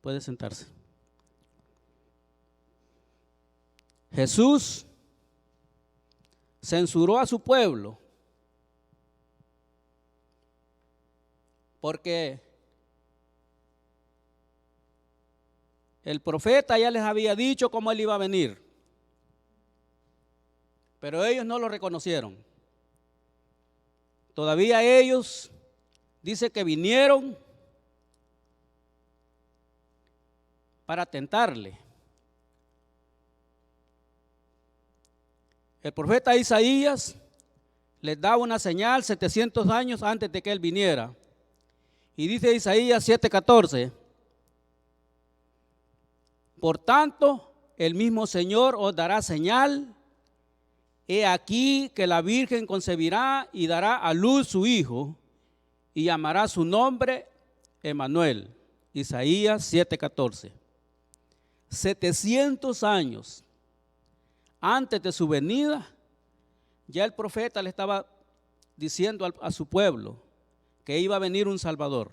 Puede sentarse. Jesús censuró a su pueblo porque el profeta ya les había dicho cómo él iba a venir, pero ellos no lo reconocieron. Todavía ellos dice que vinieron para tentarle. El profeta Isaías les daba una señal 700 años antes de que él viniera. Y dice Isaías 7:14: por tanto, el mismo Señor os dará señal. He aquí que la Virgen concebirá y dará a luz su hijo, y llamará su nombre Emmanuel. Isaías 7:14. 700 años antes de su venida, ya el profeta le estaba diciendo a su pueblo que iba a venir un Salvador,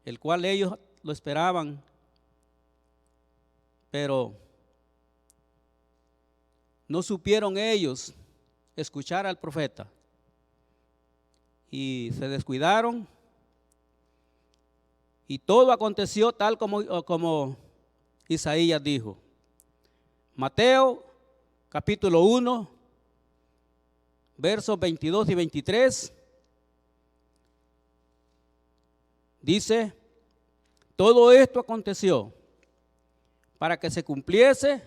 el cual ellos lo esperaban, pero no supieron ellos escuchar al profeta y se descuidaron, y todo aconteció tal como Isaías dijo. Mateo capítulo 1, versos 22 y 23, dice: todo esto aconteció para que se cumpliese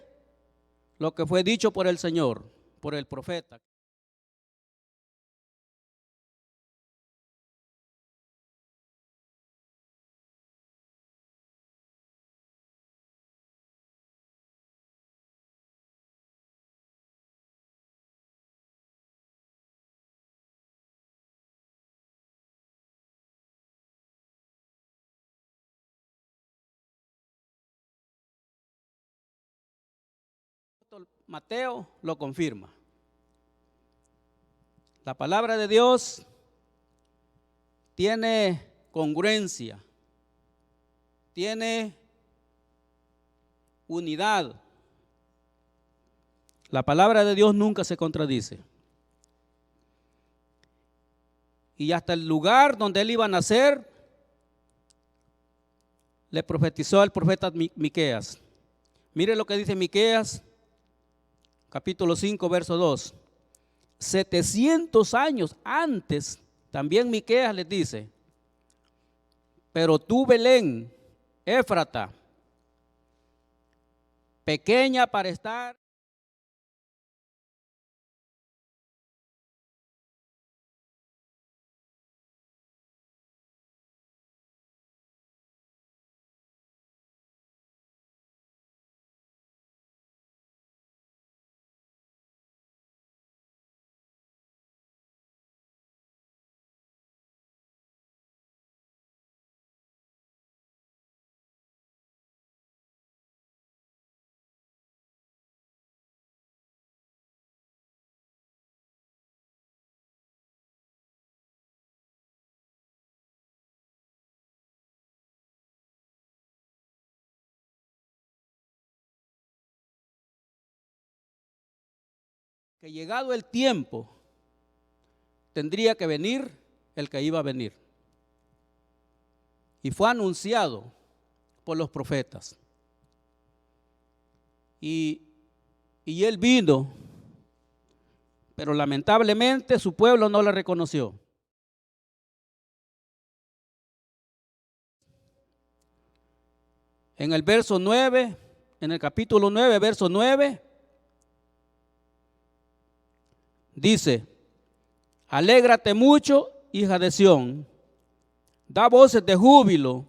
lo que fue dicho por el Señor, por el profeta. Mateo lo confirma. La palabra de Dios tiene congruencia, tiene unidad. La palabra de Dios nunca se contradice. Y hasta el lugar donde él iba a nacer, le profetizó al profeta Miqueas. Mire lo que dice Miqueas, capítulo 5, verso 2. 700 años antes, también Miqueas les dice: pero tú, Belén, Éfrata, pequeña para estar que llegado el tiempo tendría que venir el que iba a venir. Y fue anunciado por los profetas. Y él vino, pero lamentablemente su pueblo no le reconoció. En el verso 9, en el capítulo 9, verso 9, dice: alégrate mucho, hija de Sión, da voces de júbilo,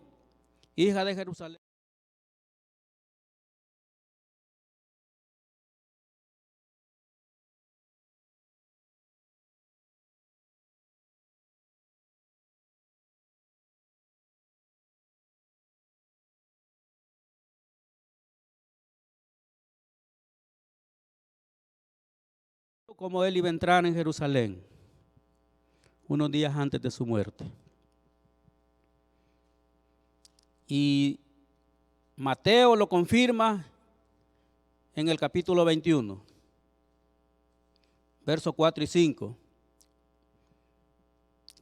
hija de Jerusalén. Como él iba a entrar en Jerusalén unos días antes de su muerte. Y Mateo lo confirma en el capítulo 21, versos 4 y 5.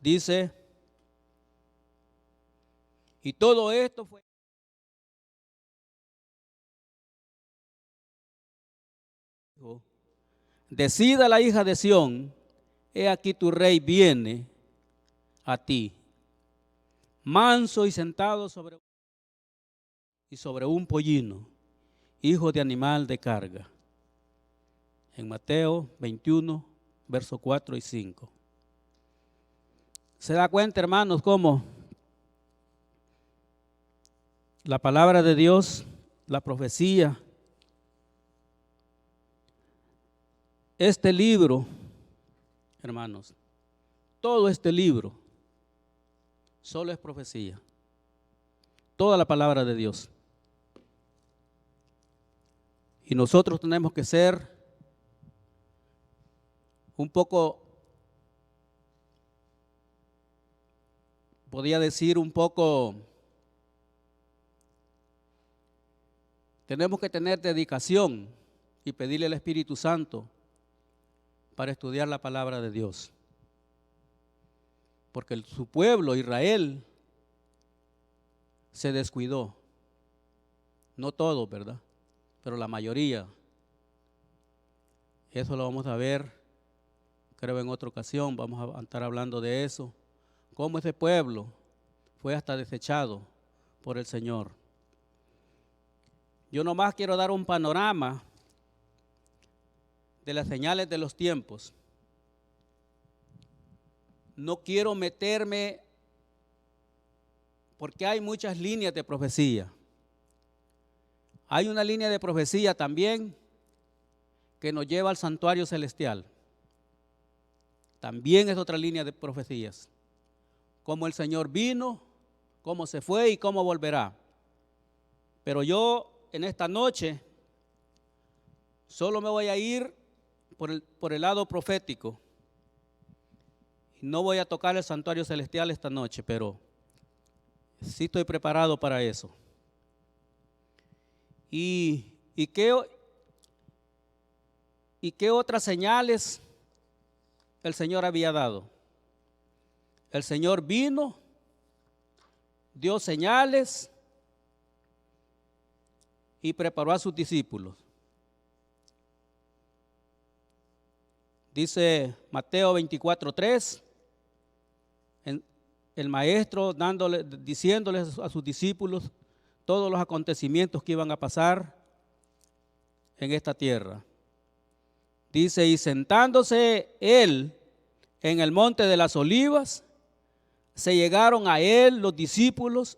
Dice, y todo esto fue decida la hija de Sión, he aquí tu rey viene a ti, manso y sentado sobre un pollino, hijo de animal de carga. En Mateo 21, versos 4 y 5. ¿Se da cuenta, hermanos, cómo la palabra de Dios, la profecía, este libro, hermanos, todo este libro solo es profecía? Toda la palabra de Dios. Y nosotros tenemos que ser un poco, podría decir un poco, tenemos que tener dedicación y pedirle al Espíritu Santo para estudiar la palabra de Dios. Porque su pueblo, Israel, se descuidó. No todo, ¿verdad? Pero la mayoría. Eso lo vamos a ver, creo, en otra ocasión. Vamos a estar hablando de eso. Cómo ese pueblo fue hasta desechado por el Señor. Yo nomás quiero dar un panorama de las señales de los tiempos. No quiero meterme porque hay muchas líneas de profecía. Hay una línea de profecía también que nos lleva al santuario celestial. También es otra línea de profecías. Cómo el Señor vino, cómo se fue y cómo volverá. Pero yo en esta noche solo me voy a ir por el lado profético. No voy a tocar el santuario celestial esta noche, pero sí estoy preparado para eso. ¿Y qué otras señales el Señor había dado? El Señor vino, dio señales y preparó a sus discípulos. Dice Mateo 24:3, el maestro diciéndoles a sus discípulos todos los acontecimientos que iban a pasar en esta tierra. Dice, y sentándose él en el monte de las olivas, se llegaron a él los discípulos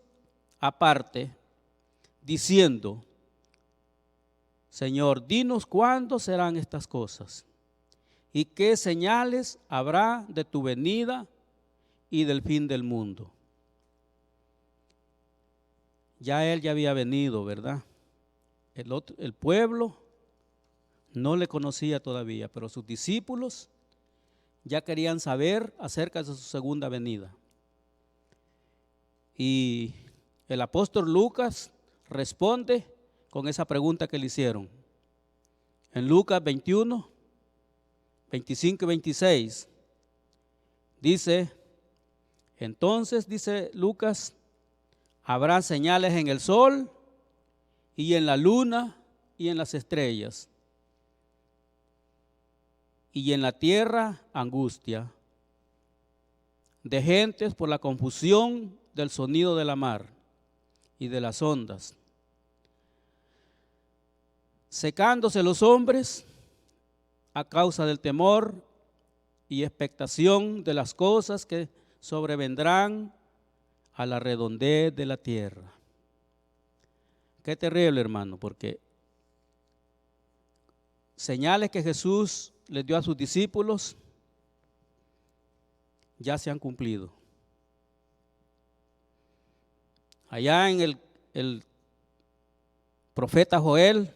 aparte, diciendo, Señor, dinos cuándo serán estas cosas y qué señales habrá de tu venida y del fin del mundo. Ya él ya había venido, ¿verdad? El pueblo no le conocía todavía, pero sus discípulos ya querían saber acerca de su segunda venida. Y el apóstol Lucas responde con esa pregunta que le hicieron. En Lucas 21, 25 y 26, dice, entonces, dice Lucas, habrá señales en el sol y en la luna y en las estrellas. Y en la tierra angustia de gentes por la confusión del sonido de la mar y de las ondas. Secándose los hombres a causa del temor y expectación de las cosas que sobrevendrán a la redondez de la tierra. Qué terrible, hermano, porque señales que Jesús les dio a sus discípulos ya se han cumplido. Allá en el profeta Joel,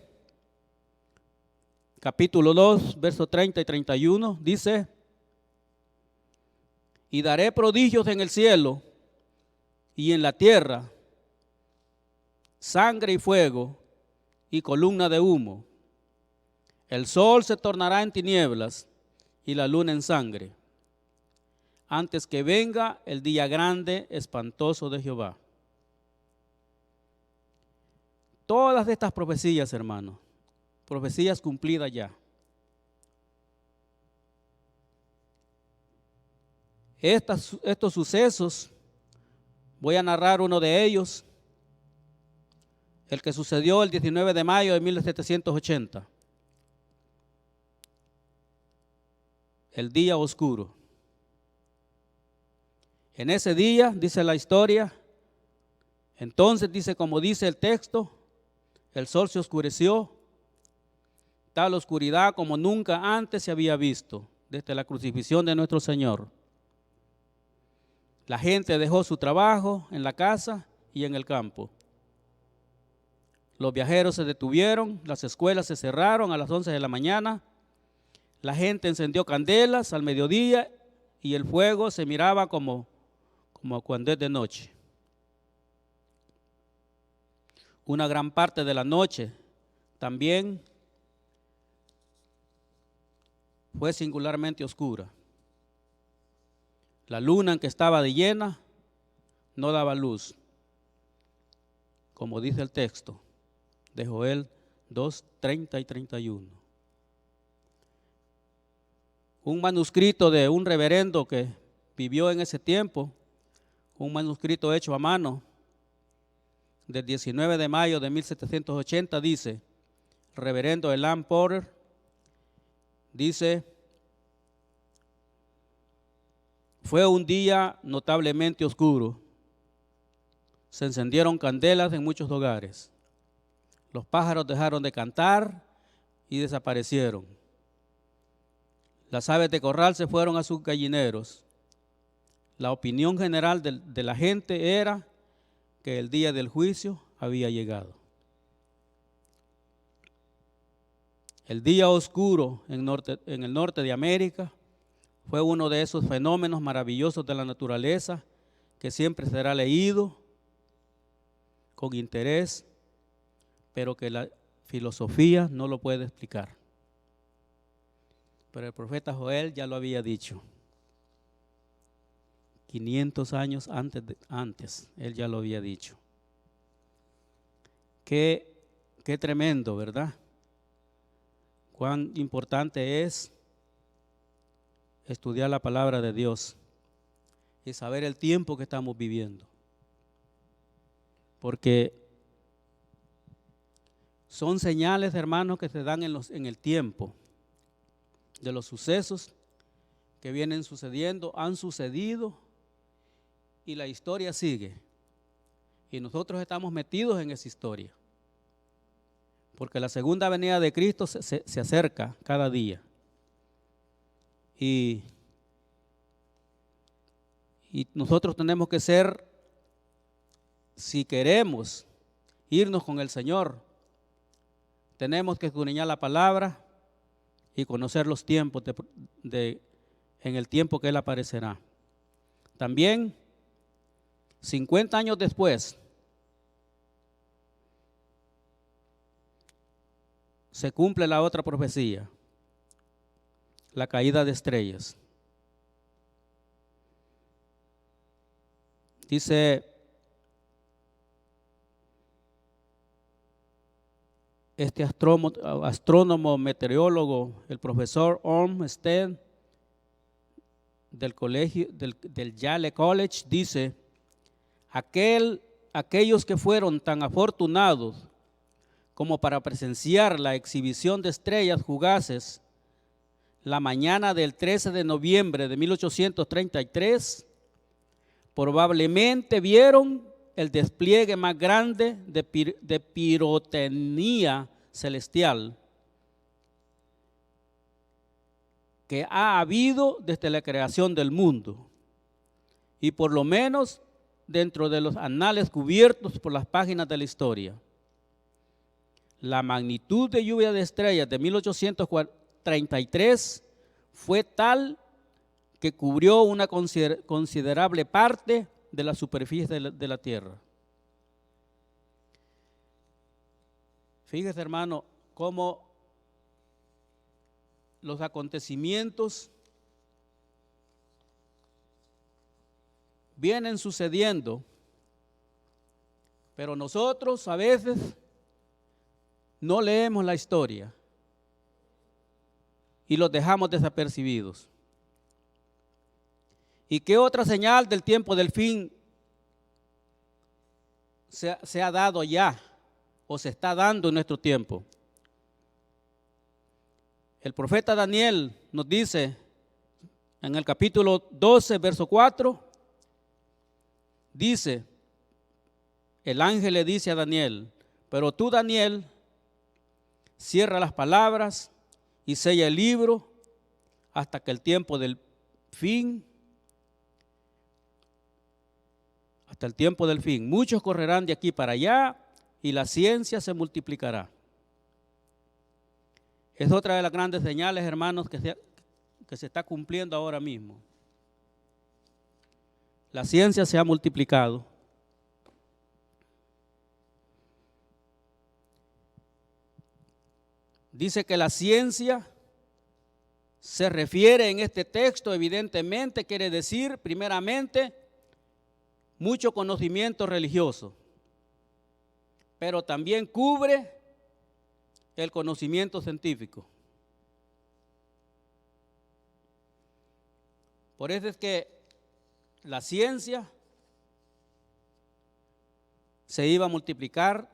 capítulo 2, versos 30 y 31, dice, y daré prodigios en el cielo y en la tierra, sangre y fuego y columna de humo. El sol se tornará en tinieblas y la luna en sangre, antes que venga el día grande, espantoso de Jehová. Todas estas profecías, hermanos, profecías cumplidas ya. Estos sucesos, voy a narrar uno de ellos, el que sucedió el 19 de mayo de 1780. El día oscuro. En ese día, dice la historia, entonces dice, como dice el texto, el sol se oscureció, tal oscuridad como nunca antes se había visto, desde la crucifixión de nuestro Señor. La gente dejó su trabajo en la casa y en el campo. Los viajeros se detuvieron, las escuelas se cerraron a las 11 de la mañana, la gente encendió candelas al mediodía y el fuego se miraba como cuando es de noche. Una gran parte de la noche también fue singularmente oscura. La luna, en que estaba de llena, no daba luz, como dice el texto de Joel 2:30 y 31. Un manuscrito de un reverendo que vivió en ese tiempo, un manuscrito hecho a mano, del 19 de mayo de 1780, dice, reverendo Elam Porter, dice, fue un día notablemente oscuro. Se encendieron candelas en muchos hogares. Los pájaros dejaron de cantar y desaparecieron. Las aves de corral se fueron a sus gallineros. La opinión general de la gente era que el día del juicio había llegado. El día oscuro en el norte de América fue uno de esos fenómenos maravillosos de la naturaleza que siempre será leído con interés, pero que la filosofía no lo puede explicar. Pero el profeta Joel ya lo había dicho. 500 años antes, él ya lo había dicho. Qué tremendo, ¿verdad? Cuán importante es estudiar la palabra de Dios y saber el tiempo que estamos viviendo. Porque son señales, hermanos, que se dan en el tiempo de los sucesos que vienen sucediendo, han sucedido y la historia sigue. Y nosotros estamos metidos en esa historia. Porque la segunda venida de Cristo se acerca cada día. Y nosotros tenemos que ser, si queremos irnos con el Señor, tenemos que escudriñar la palabra y conocer los tiempos en el tiempo que Él aparecerá. También, 50 años después, se cumple la otra profecía, la caída de estrellas. Dice este astrónomo meteorólogo, el profesor Ormsted del Yale College, dice, aquellos que fueron tan afortunados como para presenciar la exhibición de estrellas fugaces la mañana del 13 de noviembre de 1833, probablemente vieron el despliegue más grande de pirotecnia celestial que ha habido desde la creación del mundo, y por lo menos dentro de los anales cubiertos por las páginas de la historia. La magnitud de lluvia de estrellas de 1833 fue tal que cubrió una considerable parte de la superficie de la Tierra. Fíjese, hermano, cómo los acontecimientos vienen sucediendo, pero nosotros a veces no leemos la historia y los dejamos desapercibidos. ¿Y qué otra señal del tiempo del fin se ha dado ya o se está dando en nuestro tiempo? El profeta Daniel nos dice en el capítulo 12, verso 4, dice, el ángel le dice a Daniel, pero tú, Daniel, cierra las palabras y sella el libro hasta que el tiempo del fin, hasta el tiempo del fin. Muchos correrán de aquí para allá y la ciencia se multiplicará. Es otra de las grandes señales, hermanos, que se está cumpliendo ahora mismo. La ciencia se ha multiplicado. Dice que la ciencia se refiere en este texto, evidentemente, quiere decir, primeramente, mucho conocimiento religioso, pero también cubre el conocimiento científico. Por eso es que la ciencia se iba a multiplicar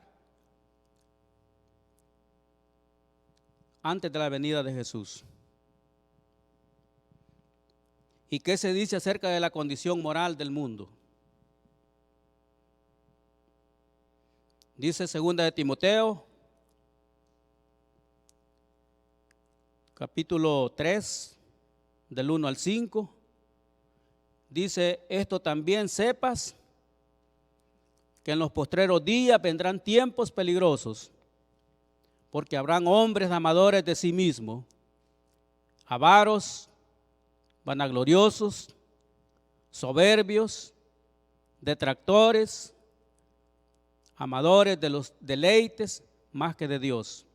antes de la venida de Jesús. ¿Y qué se dice acerca de la condición moral del mundo? Dice 2 de Timoteo, capítulo 3, del 1 al 5, dice, esto también sepas, que en los postreros días vendrán tiempos peligrosos, porque habrán hombres amadores de sí mismos, avaros, vanagloriosos, soberbios, detractores, amadores de los deleites más que de Dios,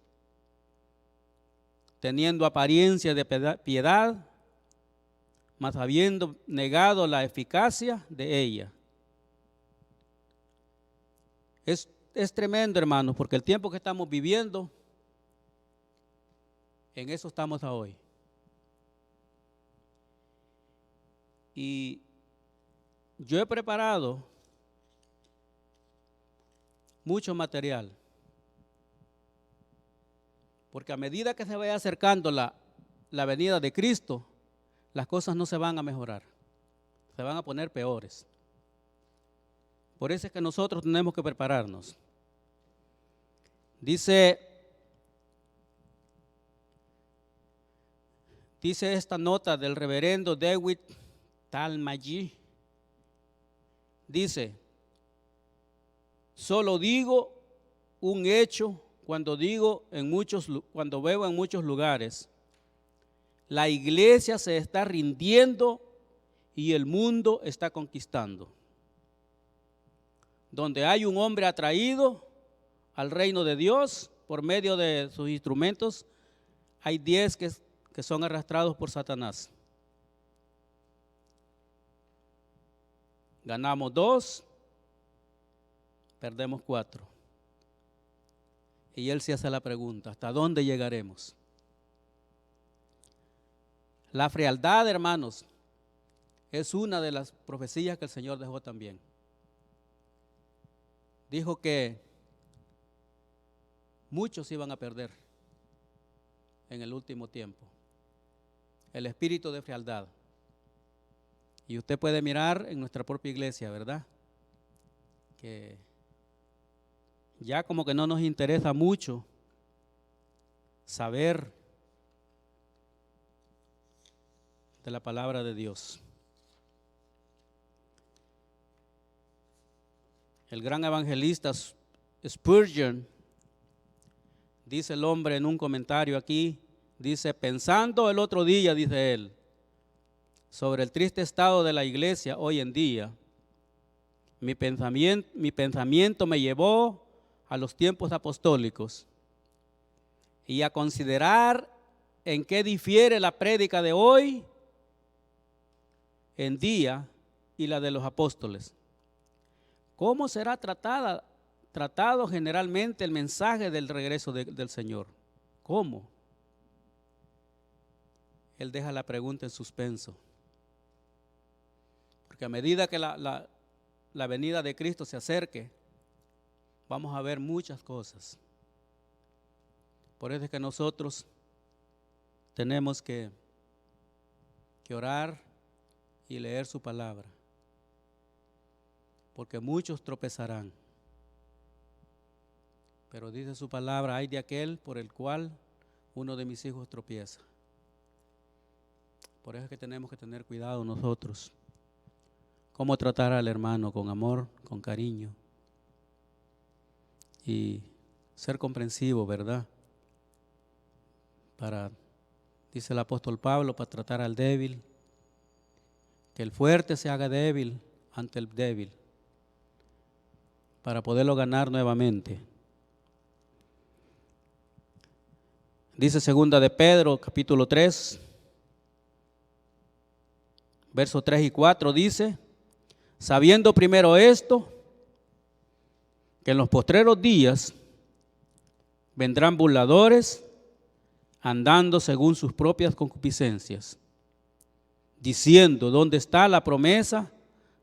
teniendo apariencia de piedad, mas habiendo negado la eficacia de ella. Es tremendo, hermanos, porque el tiempo que estamos viviendo, en eso estamos hoy. Y yo he preparado mucho material, porque a medida que se vaya acercando la venida de Cristo, las cosas no se van a mejorar, se van a poner peores. Por eso es que nosotros tenemos que prepararnos. Dice esta nota del reverendo David Talmage, dice, solo digo un hecho cuando veo en muchos lugares, la iglesia se está rindiendo y el mundo está conquistando. Donde hay un hombre atraído al reino de Dios por medio de sus instrumentos, hay 10 que son arrastrados por Satanás. Ganamos 2, perdemos 4. Y él se hace la pregunta, ¿hasta dónde llegaremos? La frialdad, hermanos, es una de las profecías que el Señor dejó también. Dijo que muchos iban a perder en el último tiempo. El espíritu de frialdad. Y usted puede mirar en nuestra propia iglesia, ¿verdad? Que ya como que no nos interesa mucho saber de la palabra de Dios. El gran evangelista Spurgeon, dice el hombre en un comentario aquí, dice, pensando el otro día, dice él, sobre el triste estado de la iglesia hoy en día, mi pensamiento me llevó a los tiempos apostólicos y a considerar en qué difiere la prédica de hoy en día y la de los apóstoles. ¿Cómo será tratado generalmente el mensaje del regreso del Señor? ¿Cómo? Él deja la pregunta en suspenso. Porque a medida que la venida de Cristo se acerque, vamos a ver muchas cosas. Por eso es que nosotros tenemos que orar y leer su palabra. Porque muchos tropezarán. Pero dice su palabra, ay de aquel por el cual uno de mis hijos tropieza. Por eso es que tenemos que tener cuidado nosotros. Cómo tratar al hermano con amor, con cariño. Y ser comprensivo, ¿verdad? Dice el apóstol Pablo, para tratar al débil. Que el fuerte se haga débil ante el débil. Para poderlo ganar nuevamente. Dice segunda de Pedro, capítulo 3, versos 3 y 4, dice, sabiendo primero esto, que en los postreros días vendrán burladores, andando según sus propias concupiscencias, diciendo, ¿dónde está la promesa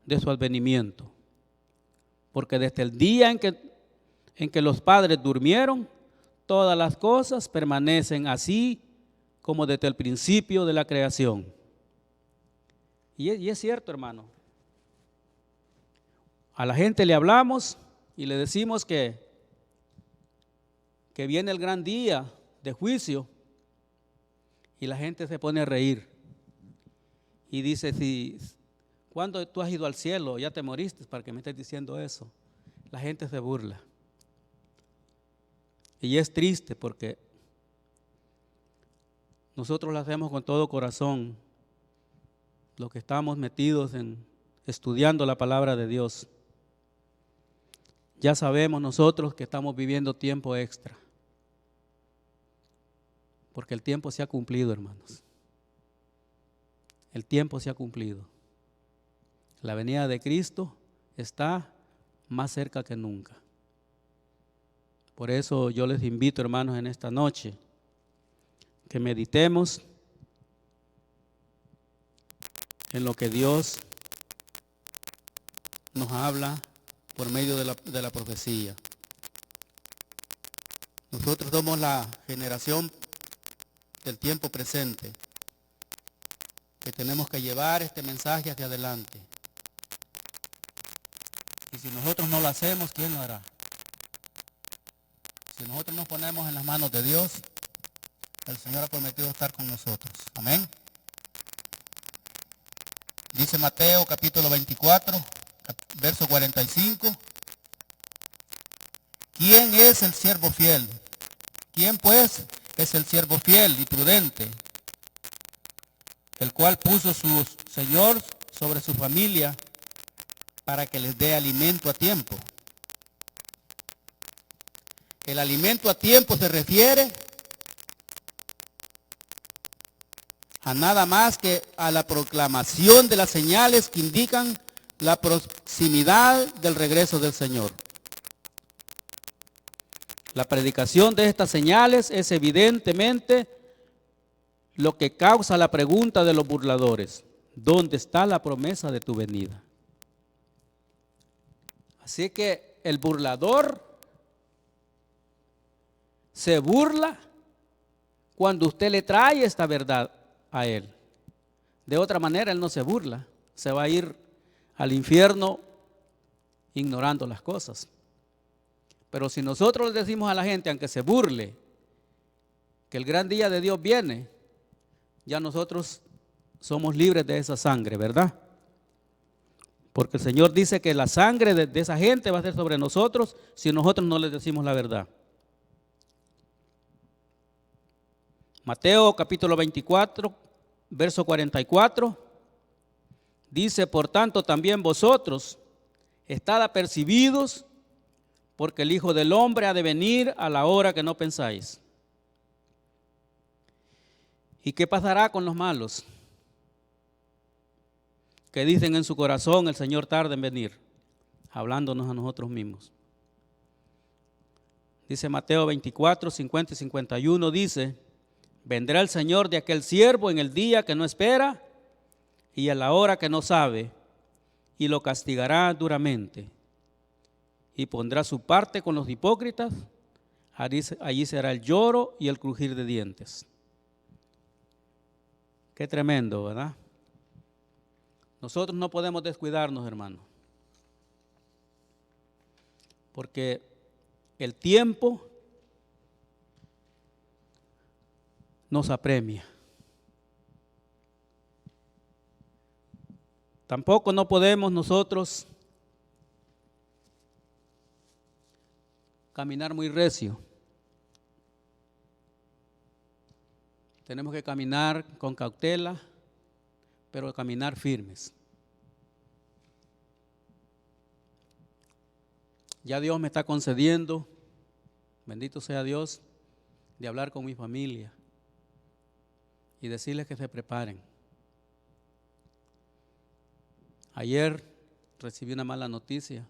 de su advenimiento? Porque desde el día en que los padres durmieron, todas las cosas permanecen así como desde el principio de la creación. Y es cierto, hermano. A la gente le hablamos y le decimos que viene el gran día de juicio y la gente se pone a reír. Y dice, ¿cuándo tú has ido al cielo? Ya te moriste para que me estés diciendo eso. La gente se burla. Y es triste porque nosotros lo hacemos con todo corazón, los que estamos metidos en estudiando la palabra de Dios. Ya sabemos nosotros que estamos viviendo tiempo extra, porque el tiempo se ha cumplido, hermanos. El tiempo se ha cumplido. La venida de Cristo está más cerca que nunca. Por eso yo les invito, hermanos, en esta noche, que meditemos en lo que Dios nos habla por medio de la profecía. Nosotros somos la generación del tiempo presente, que tenemos que llevar este mensaje hacia adelante. Y si nosotros no lo hacemos, ¿quién lo hará? Si nosotros nos ponemos en las manos de Dios, el Señor ha prometido estar con nosotros. Amén. Dice Mateo capítulo 24, verso 45. ¿Quién es el siervo fiel? ¿Quién pues es el siervo fiel y prudente? El cual puso su Señor sobre su familia para que les dé alimento a tiempo. El alimento a tiempo se refiere a nada más que a la proclamación de las señales que indican la proximidad del regreso del Señor. La predicación de estas señales es evidentemente lo que causa la pregunta de los burladores: ¿dónde está la promesa de tu venida? Así que el burlador se burla cuando usted le trae esta verdad a él. De otra manera él no se burla, se va a ir al infierno ignorando las cosas. Pero si nosotros le decimos a la gente, aunque se burle, que el gran día de Dios viene, ya nosotros somos libres de esa sangre, ¿verdad? Porque el Señor dice que la sangre de esa gente va a ser sobre nosotros si nosotros no les decimos la verdad. Mateo capítulo 24, verso 44, dice, por tanto también vosotros estad apercibidos, porque el Hijo del Hombre ha de venir a la hora que no pensáis. ¿Y qué pasará con los malos? Que dicen en su corazón, el Señor tarda en venir, hablándonos a nosotros mismos. Dice Mateo 24, 50 y 51, dice: vendrá el Señor de aquel siervo en el día que no espera y a la hora que no sabe, y lo castigará duramente, y pondrá su parte con los hipócritas. Allí será el lloro y el crujir de dientes. Qué tremendo, ¿verdad? Nosotros no podemos descuidarnos, hermano, porque el tiempo nos apremia. Tampoco no podemos nosotros caminar muy recio. Tenemos que caminar con cautela, pero caminar firmes. Ya Dios me está concediendo, bendito sea Dios, de hablar con mi familia y decirles que se preparen. Ayer recibí una mala noticia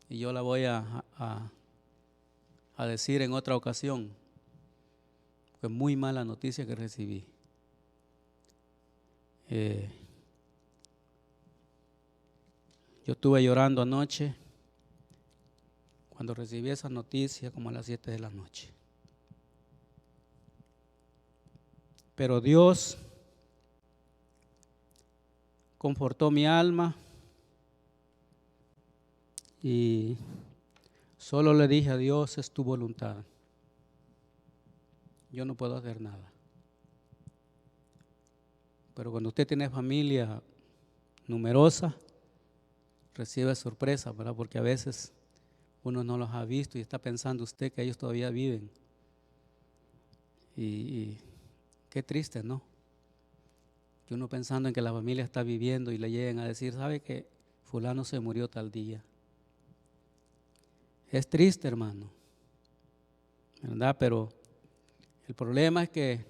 y yo la voy a decir en otra ocasión. Fue muy mala noticia que recibí. Yo estuve llorando anoche cuando recibí esa noticia, como a las 7 de la noche. Pero Dios confortó mi alma y solo le dije a Dios: es tu voluntad. Yo no puedo hacer nada. Pero cuando usted tiene familia numerosa, recibe sorpresa, ¿verdad? Porque a veces uno no los ha visto y está pensando usted que ellos todavía viven. Y qué triste, ¿no? Que uno pensando en que la familia está viviendo y le lleguen a decir: ¿sabe que fulano se murió tal día? Es triste, hermano, ¿verdad? Pero el problema es que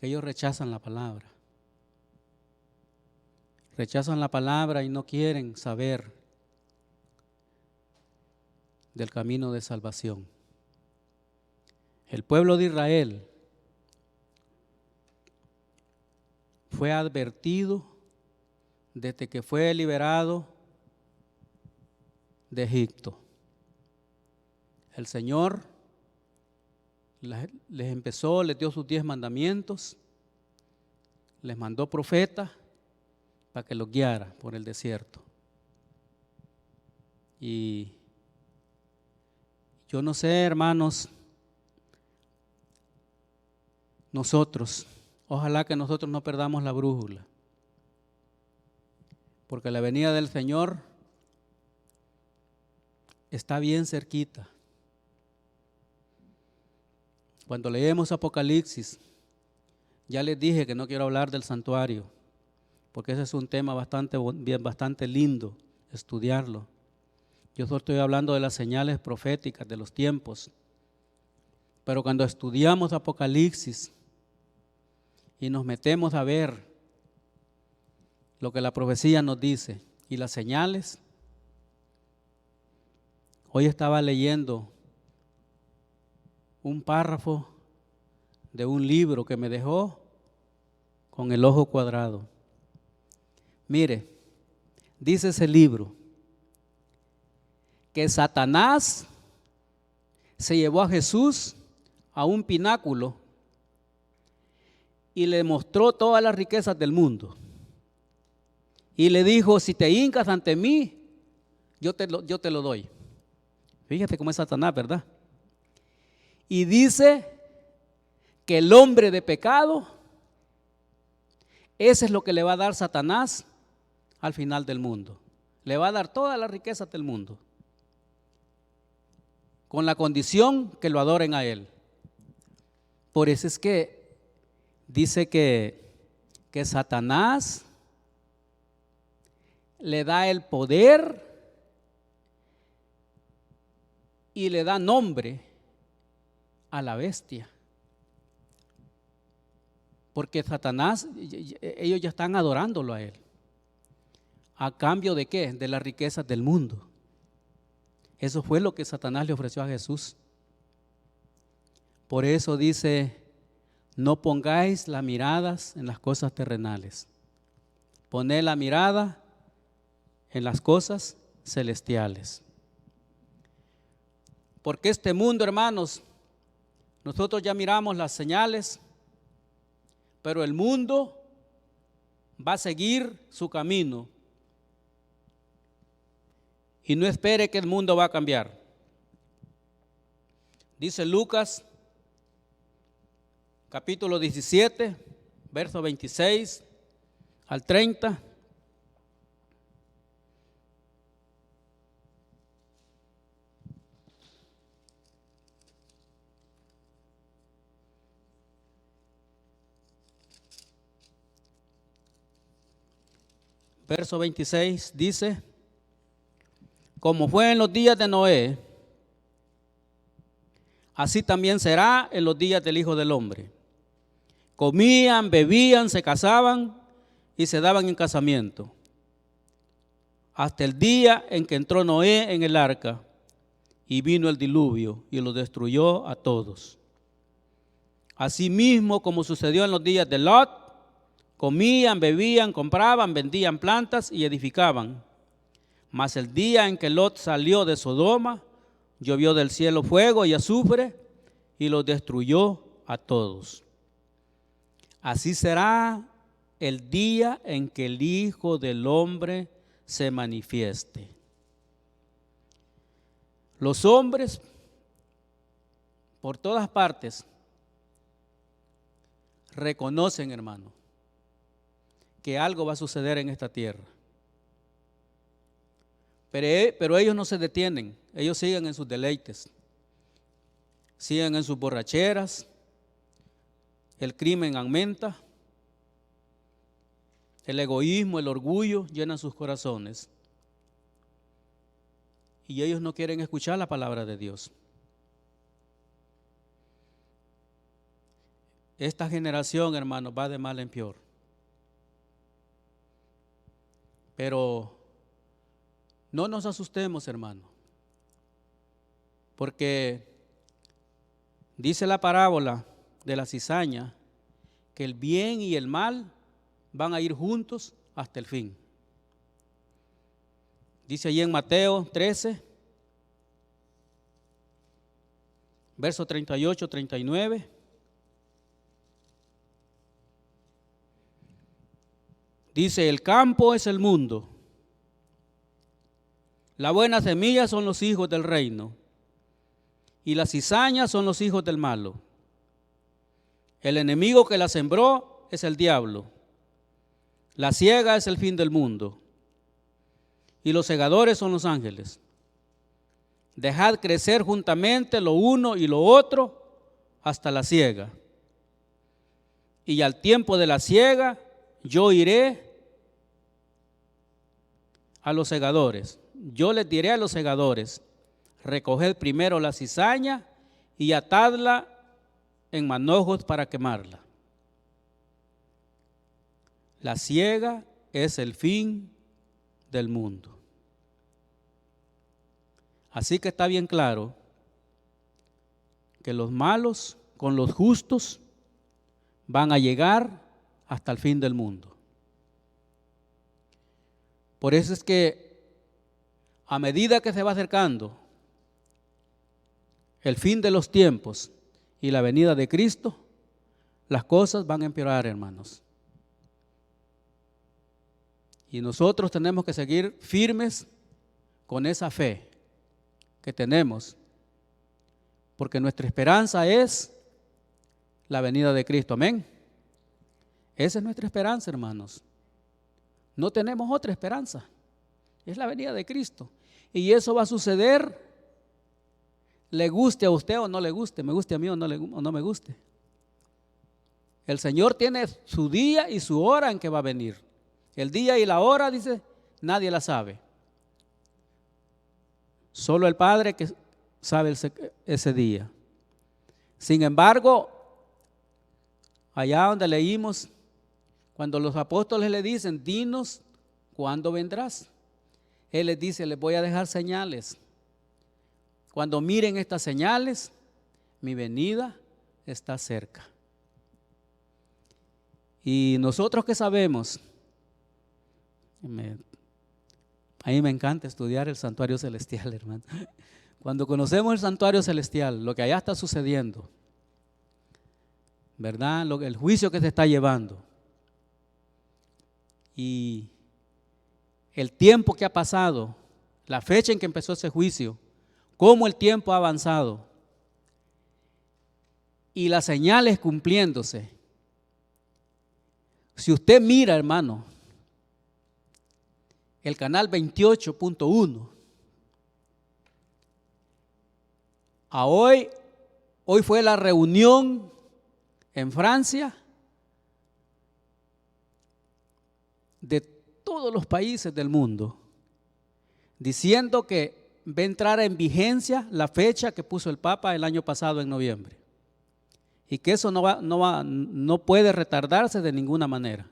ellos rechazan la palabra. Rechazan la palabra y no quieren saber del camino de salvación. El pueblo de Israel fue advertido desde que fue liberado de Egipto. El Señor les dio sus 10 mandamientos, les mandó profetas para que los guiara por el desierto. Y yo no sé, hermanos, ojalá que nosotros no perdamos la brújula, porque la venida del Señor está bien cerquita. Cuando leemos Apocalipsis, ya les dije que no quiero hablar del santuario, porque ese es un tema bastante lindo estudiarlo. Yo solo estoy hablando de las señales proféticas de los tiempos. Pero cuando estudiamos Apocalipsis y nos metemos a ver lo que la profecía nos dice y las señales, hoy estaba leyendo un párrafo de un libro que me dejó con el ojo cuadrado. Mire, dice ese libro que Satanás se llevó a Jesús a un pináculo y le mostró todas las riquezas del mundo y le dijo: si te hincas ante mí, yo te lo doy. Fíjate cómo es Satanás, ¿verdad? Y dice que el hombre de pecado, ese es lo que le va a dar Satanás al final del mundo. Le va a dar todas las riquezas del mundo, con la condición que lo adoren a él. Por eso es que dice que Satanás le da el poder y le da nombre a la bestia. Porque Satanás, ellos ya están adorándolo a él. ¿A cambio de qué? De las riquezas del mundo. Eso fue lo que Satanás le ofreció a Jesús. Por eso dice, no pongáis las miradas en las cosas terrenales. Poned la mirada en las cosas celestiales. Porque este mundo, hermanos, nosotros ya miramos las señales, pero el mundo va a seguir su camino. Y no espere que el mundo va a cambiar. Dice Lucas, capítulo 17, verso 26 al 30. Verso 26 dice, como fue en los días de Noé, así también será en los días del Hijo del Hombre. Comían, bebían, se casaban y se daban en casamiento, hasta el día en que entró Noé en el arca y vino el diluvio y los destruyó a todos. Asimismo, como sucedió en los días de Lot, comían, bebían, compraban, vendían plantas y edificaban. Mas el día en que Lot salió de Sodoma, llovió del cielo fuego y azufre y los destruyó a todos. Así será el día en que el Hijo del Hombre se manifieste. Los hombres, por todas partes, reconocen, hermano, que algo va a suceder en esta tierra. Pero ellos no se detienen, ellos siguen en sus deleites, siguen en sus borracheras, el crimen aumenta, el egoísmo, el orgullo llenan sus corazones. Y ellos no quieren escuchar la palabra de Dios. Esta generación, hermanos, va de mal en peor. Pero no nos asustemos, hermano, porque dice la parábola de la cizaña que el bien y el mal van a ir juntos hasta el fin. Dice allí en Mateo 13, verso 38, 39. Dice, el campo es el mundo. La buena semilla son los hijos del reino. Y las cizañas son los hijos del malo. El enemigo que la sembró es el diablo. La siega es el fin del mundo. Y los segadores son los ángeles. Dejad crecer juntamente lo uno y lo otro hasta la siega. Y al tiempo de la siega yo iré a los segadores. Yo les diré a los segadores, recoged primero la cizaña y atadla en manojos para quemarla. La siega es el fin del mundo. Así que está bien claro que los malos con los justos van a llegar hasta el fin del mundo. Por eso es que a medida que se va acercando el fin de los tiempos y la venida de Cristo, las cosas van a empeorar, hermanos. Y nosotros tenemos que seguir firmes con esa fe que tenemos, porque nuestra esperanza es la venida de Cristo. Amén. Esa es nuestra esperanza, hermanos. No tenemos otra esperanza. Es la venida de Cristo. Y eso va a suceder, le guste a usted o no le guste, me guste a mí o no me guste. El Señor tiene su día y su hora en que va a venir. El día y la hora, dice, nadie la sabe. Solo el Padre que sabe ese día. Sin embargo, allá donde leímos, cuando los apóstoles le dicen, dinos cuándo vendrás. Él les dice, les voy a dejar señales. Cuando miren estas señales, mi venida está cerca. Y nosotros que sabemos, a mí me encanta estudiar el santuario celestial, hermano. Cuando conocemos el santuario celestial, lo que allá está sucediendo, ¿verdad? El juicio que se está llevando y el tiempo que ha pasado, la fecha en que empezó ese juicio, cómo el tiempo ha avanzado y las señales cumpliéndose. Si usted mira, hermano, el canal 28.1, hoy fue la reunión en Francia de todos los países del mundo, diciendo que va a entrar en vigencia la fecha que puso el Papa el año pasado en noviembre, y que eso no puede retardarse de ninguna manera,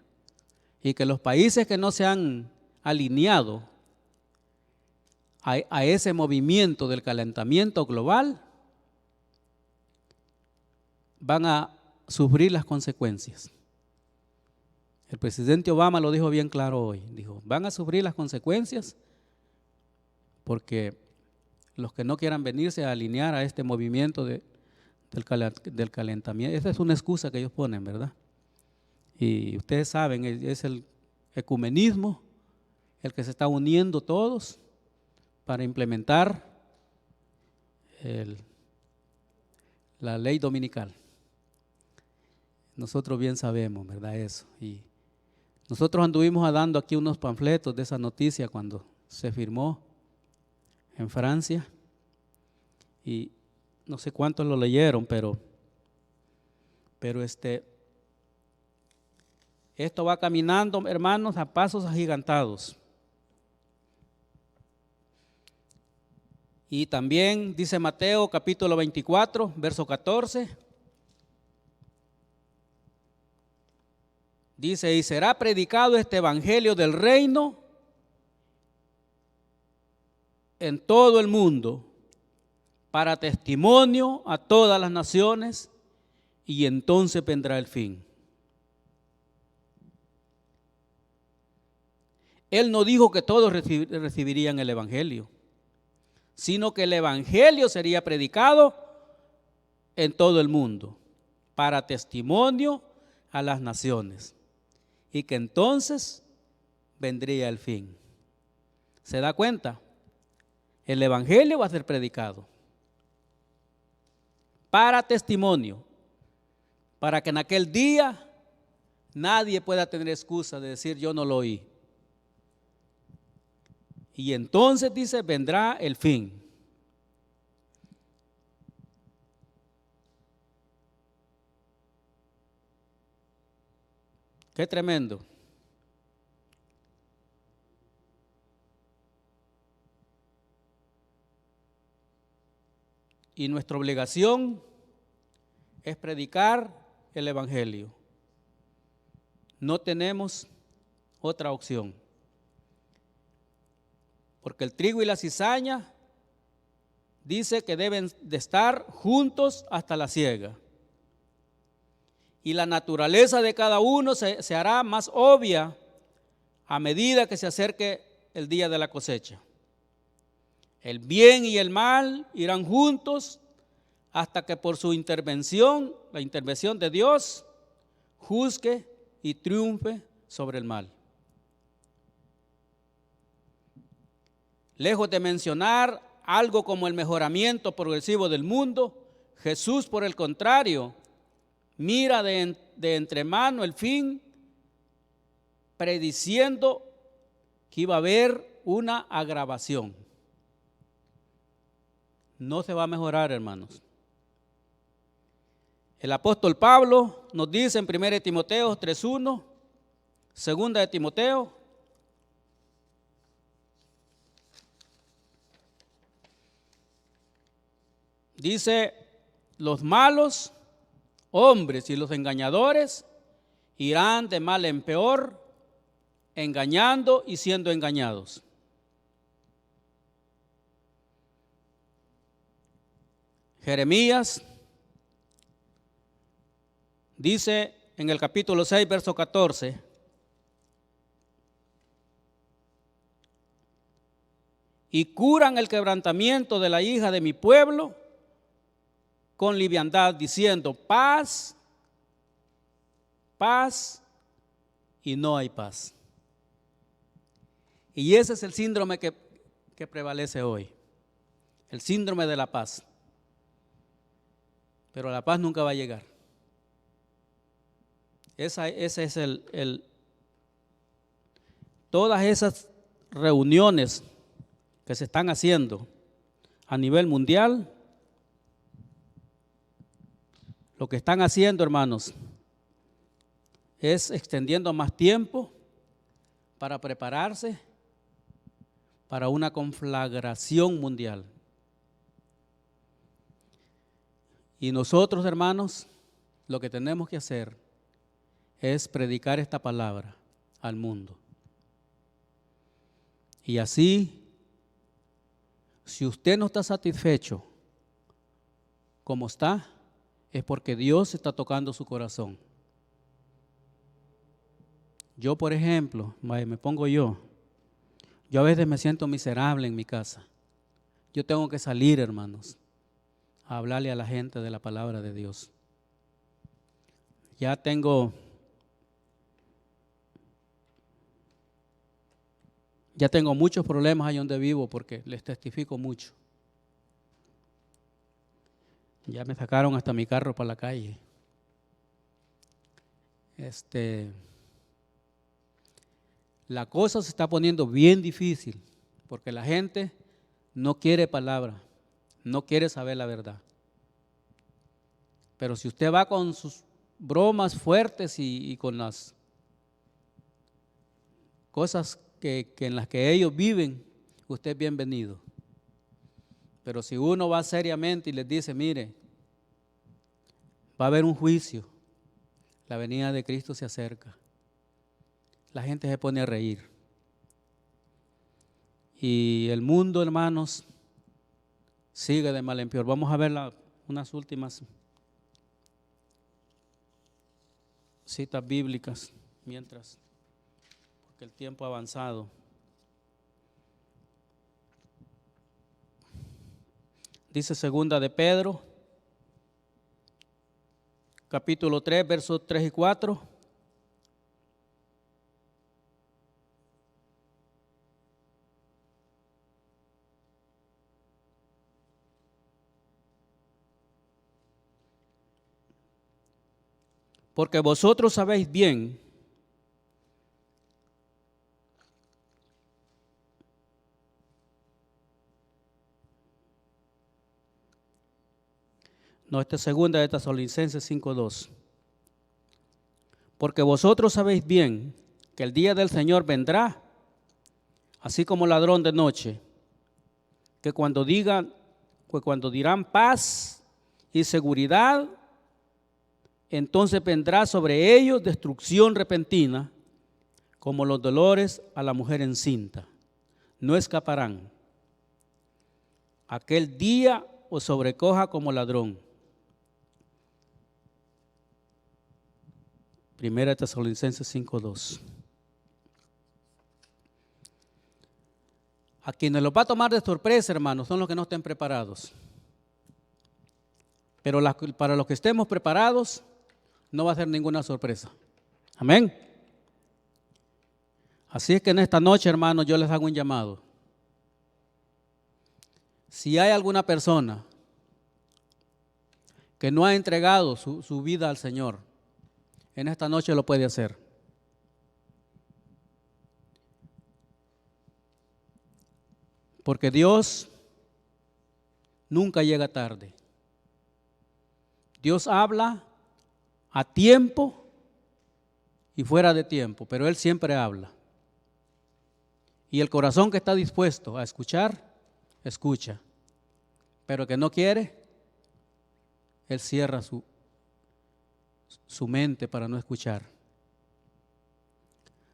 y que los países que no se han alineado a ese movimiento del calentamiento global van a sufrir las consecuencias. El presidente Obama lo dijo bien claro hoy, dijo, van a sufrir las consecuencias porque los que no quieran venirse a alinear a este movimiento del calentamiento, esa es una excusa que ellos ponen, ¿verdad? Y ustedes saben, es el ecumenismo el que se está uniendo todos para implementar la ley dominical. Nosotros bien sabemos, ¿verdad? Eso. Y nosotros anduvimos dando aquí unos panfletos de esa noticia cuando se firmó en Francia. Y no sé cuántos lo leyeron, pero esto va caminando, hermanos, a pasos agigantados. Y también dice Mateo capítulo 24, verso 14. Dice, y será predicado este evangelio del reino en todo el mundo para testimonio a todas las naciones, y entonces vendrá el fin. Él no dijo que todos recibirían el evangelio, sino que el evangelio sería predicado en todo el mundo para testimonio a las naciones, y que entonces vendría el fin. ¿Se da cuenta? El evangelio va a ser predicado para testimonio, para que en aquel día nadie pueda tener excusa de decir yo no lo oí. Y entonces dice, vendrá el fin. Qué tremendo. Y nuestra obligación es predicar el evangelio. No tenemos otra opción. Porque el trigo y la cizaña dice que deben de estar juntos hasta la siega. Y la naturaleza de cada uno se hará más obvia a medida que se acerque el día de la cosecha. El bien y el mal irán juntos hasta que por su intervención, la intervención de Dios, juzgue y triunfe sobre el mal. Lejos de mencionar algo como el mejoramiento progresivo del mundo, Jesús, por el contrario, mira de entremano el fin, prediciendo que iba a haber una agravación. No se va a mejorar, hermanos. El apóstol Pablo nos dice en 1 Timoteo 3:1, 2 de Timoteo, dice, los malos hombres y los engañadores irán de mal en peor, engañando y siendo engañados. Jeremías dice en el capítulo 6, verso 14: y curan el quebrantamiento de la hija de mi pueblo con liviandad, diciendo paz, paz, y no hay paz. Y ese es el síndrome que prevalece hoy, el síndrome de la paz. Pero la paz nunca va a llegar. Ese es todas esas reuniones que se están haciendo a nivel mundial, lo que están haciendo, hermanos, es extendiendo más tiempo para prepararse para una conflagración mundial. Y nosotros, hermanos, lo que tenemos que hacer es predicar esta palabra al mundo. Y así, si usted no está satisfecho como está, es porque Dios está tocando su corazón. Yo, por ejemplo, me pongo yo a veces me siento miserable en mi casa. Yo tengo que salir, hermanos, a hablarle a la gente de la palabra de Dios. Ya tengo muchos problemas ahí donde vivo porque les testifico mucho. Ya me sacaron hasta mi carro para la calle. La cosa se está poniendo bien difícil porque la gente no quiere palabra, no quiere saber la verdad. Pero si usted va con sus bromas fuertes y con las cosas que en las que ellos viven, usted es bienvenido. Pero si uno va seriamente y les dice, mire, va a haber un juicio, la venida de Cristo se acerca, la gente se pone a reír. Y el mundo, hermanos, sigue de mal en peor. Vamos a ver unas últimas citas bíblicas mientras, porque el tiempo ha avanzado. Dice segunda de Pedro, capítulo 3, versos 3 y 4. Porque vosotros sabéis bien esta es segunda de Tesalonicenses 5:2. Porque vosotros sabéis bien que el día del Señor vendrá, así como ladrón de noche, que cuando dirán paz y seguridad, entonces vendrá sobre ellos destrucción repentina, como los dolores a la mujer encinta. No escaparán. Aquel día os sobrecoja como ladrón. Primera Tesalonicenses 5:2. A quienes los va a tomar de sorpresa, hermanos, son los que no estén preparados. Pero para los que estemos preparados, no va a ser ninguna sorpresa. Amén. Así es que en esta noche, hermanos, yo les hago un llamado. Si hay alguna persona que no ha entregado su vida al Señor, en esta noche lo puede hacer. Porque Dios nunca llega tarde. Dios habla a tiempo y fuera de tiempo, pero Él siempre habla. Y el corazón que está dispuesto a escuchar, escucha. Pero que no quiere, Él cierra su mente para no escuchar.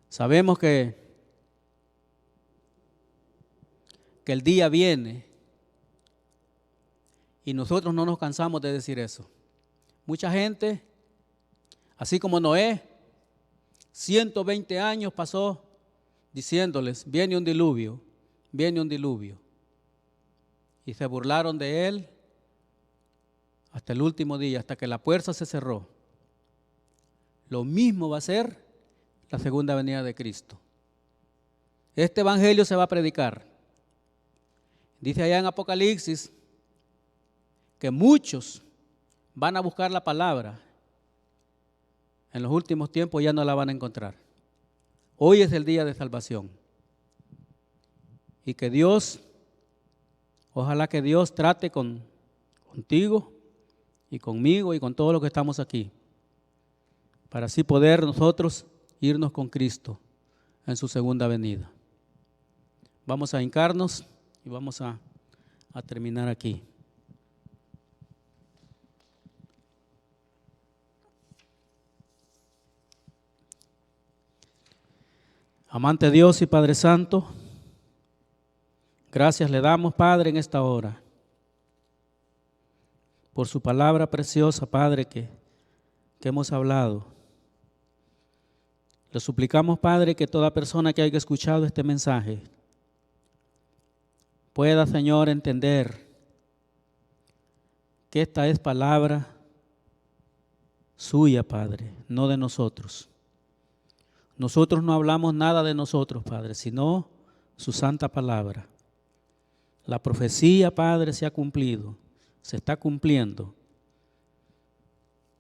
Sabemos que el día viene y nosotros no nos cansamos de decir eso. Mucha gente, así como Noé, 120 años pasó diciéndoles, viene un diluvio, viene un diluvio. Y se burlaron de él hasta el último día, hasta que la puerta se cerró. Lo mismo va a ser la segunda venida de Cristo. Este evangelio se va a predicar. Dice allá en Apocalipsis que muchos van a buscar la palabra. En los últimos tiempos ya no la van a encontrar. Hoy es el día de salvación. Y que Dios, ojalá que Dios trate contigo y conmigo y con todos los que estamos aquí, para así poder nosotros irnos con Cristo en su segunda venida. Vamos a hincarnos y vamos a terminar aquí. Amante Dios y Padre Santo, gracias le damos, Padre, en esta hora, por su palabra preciosa, Padre, que hemos hablado. Le suplicamos, Padre, que toda persona que haya escuchado este mensaje pueda, Señor, entender que esta es palabra suya, Padre, no de nosotros. Nosotros no hablamos nada de nosotros, Padre, sino su santa palabra. La profecía, Padre, se ha cumplido, se está cumpliendo.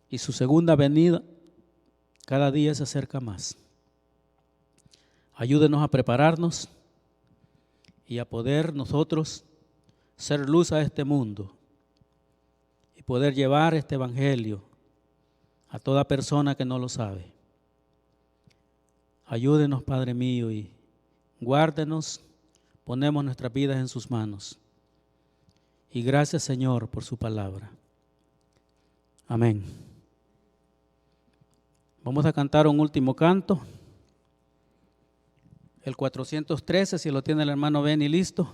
Y su segunda venida cada día se acerca más. Ayúdenos a prepararnos y a poder nosotros ser luz a este mundo y poder llevar este evangelio a toda persona que no lo sabe. Ayúdenos, Padre mío, y guárdenos, ponemos nuestras vidas en sus manos. Y gracias, Señor, por su palabra. Amén. Vamos a cantar un último canto, el 413, si lo tiene el hermano Benny listo.